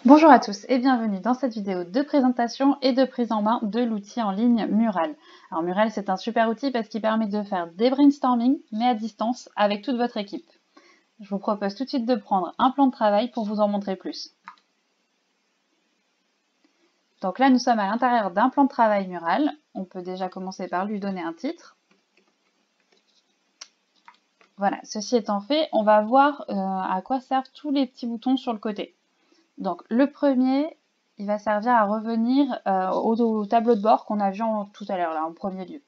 Bonjour à tous et bienvenue dans cette vidéo de présentation et de prise en main de l'outil en ligne Mural. Alors Mural, c'est un super outil parce qu'il permet de faire des brainstorming mais à distance avec toute votre équipe. Je vous propose tout de suite de prendre un plan de travail pour vous en montrer plus. Donc là, nous sommes à l'intérieur d'un plan de travail Mural. On peut déjà commencer par lui donner un titre. Voilà, ceci étant fait, on va voir à quoi servent tous les petits boutons sur le côté. Donc le premier, il va servir à revenir au tableau de bord qu'on a vu tout à l'heure, là, en premier lieu.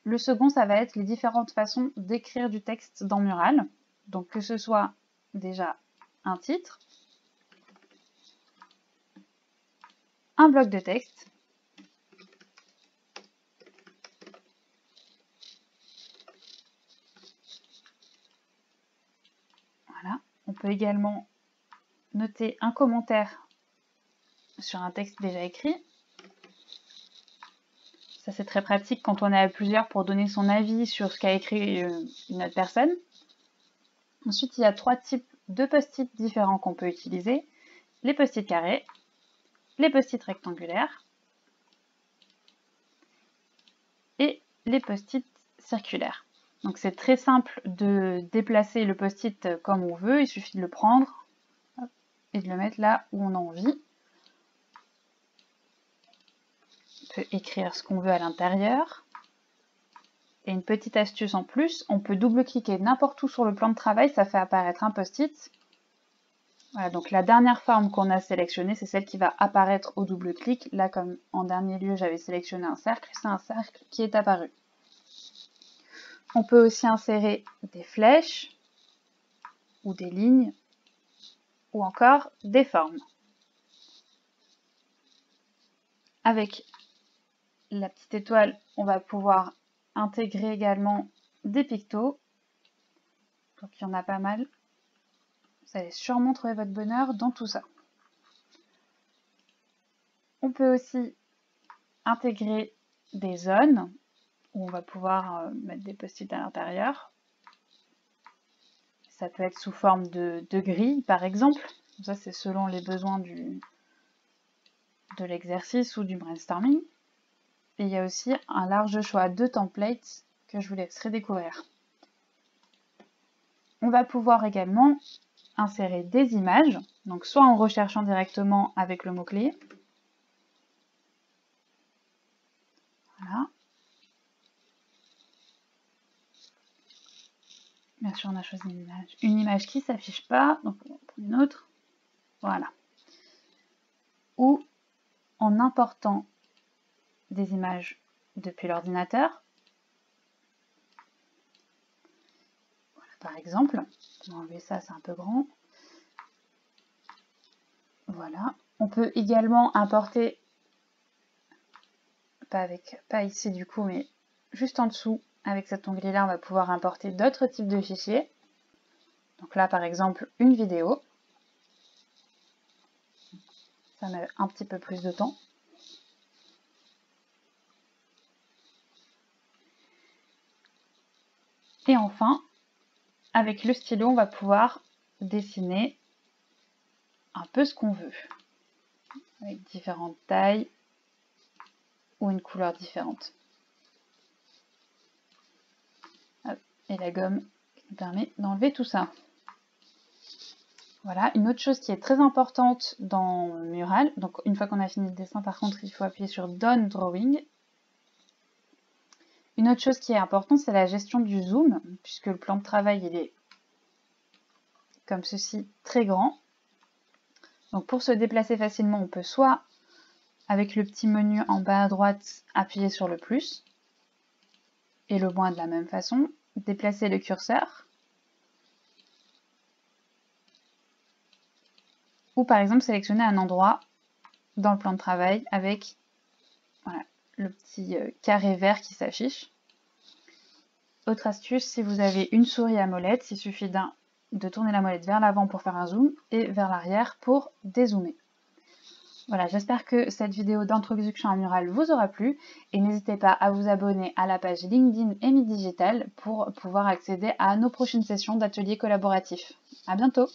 Le second, ça va être les différentes façons d'écrire du texte dans Mural. Donc que ce soit déjà un titre, un bloc de texte, voilà. On peut également noter un commentaire sur un texte déjà écrit. Ça, c'est très pratique quand on est à plusieurs pour donner son avis sur ce qu'a écrit une autre personne. Ensuite, il y a trois types de post-it différents qu'on peut utiliser. Les post-it carrés, les post-it rectangulaires et les post-it circulaires. Donc c'est très simple de déplacer le post-it comme on veut, il suffit de le prendre et de le mettre là où on a envie. On peut écrire ce qu'on veut à l'intérieur. Et une petite astuce en plus, on peut double-cliquer n'importe où sur le plan de travail, ça fait apparaître un post-it. Voilà, donc la dernière forme qu'on a sélectionnée, c'est celle qui va apparaître au double clic. Là, comme en dernier lieu, j'avais sélectionné un cercle, c'est un cercle qui est apparu. On peut aussi insérer des flèches ou des lignes ou encore des formes. Avec la petite étoile, on va pouvoir intégrer également des pictos. Donc il y en a pas mal. Vous allez sûrement trouver votre bonheur dans tout ça. On peut aussi intégrer des zones où on va pouvoir mettre des post-it à l'intérieur. Ça peut être sous forme de grille par exemple. Ça c'est selon les besoins de l'exercice ou du brainstorming. Et il y a aussi un large choix de templates que je vous laisserai découvrir. On va pouvoir également insérer des images, donc soit en recherchant directement avec le mot-clé. Voilà. Bien sûr, on a choisi une image qui ne s'affiche pas, donc on va prendre une autre. Voilà. Ou en important des images depuis l'ordinateur. Voilà, par exemple, on va enlever ça, c'est un peu grand. Voilà. On peut également importer, pas ici du coup, mais juste en dessous, avec cet onglet-là, on va pouvoir importer d'autres types de fichiers. Donc là, par exemple, une vidéo. Ça met un petit peu plus de temps. Et enfin, avec le stylo, on va pouvoir dessiner un peu ce qu'on veut, avec différentes tailles ou une couleur différente. Et la gomme qui nous permet d'enlever tout ça. Voilà, une autre chose qui est très importante dans Mural, donc une fois qu'on a fini le dessin, par contre, il faut appuyer sur Done Drawing. Une autre chose qui est importante, c'est la gestion du zoom, puisque le plan de travail, il est comme ceci, très grand. Donc pour se déplacer facilement, on peut soit, avec le petit menu en bas à droite, appuyer sur le plus, et le moins de la même façon, déplacer le curseur, ou par exemple sélectionner un endroit dans le plan de travail avec voilà, le petit carré vert qui s'affiche. Autre astuce, si vous avez une souris à molette, il suffit de tourner la molette vers l'avant pour faire un zoom et vers l'arrière pour dézoomer. Voilà, j'espère que cette vidéo d'introduction à Mural vous aura plu et n'hésitez pas à vous abonner à la page LinkedIn Amy Digital pour pouvoir accéder à nos prochaines sessions d'ateliers collaboratifs. À bientôt!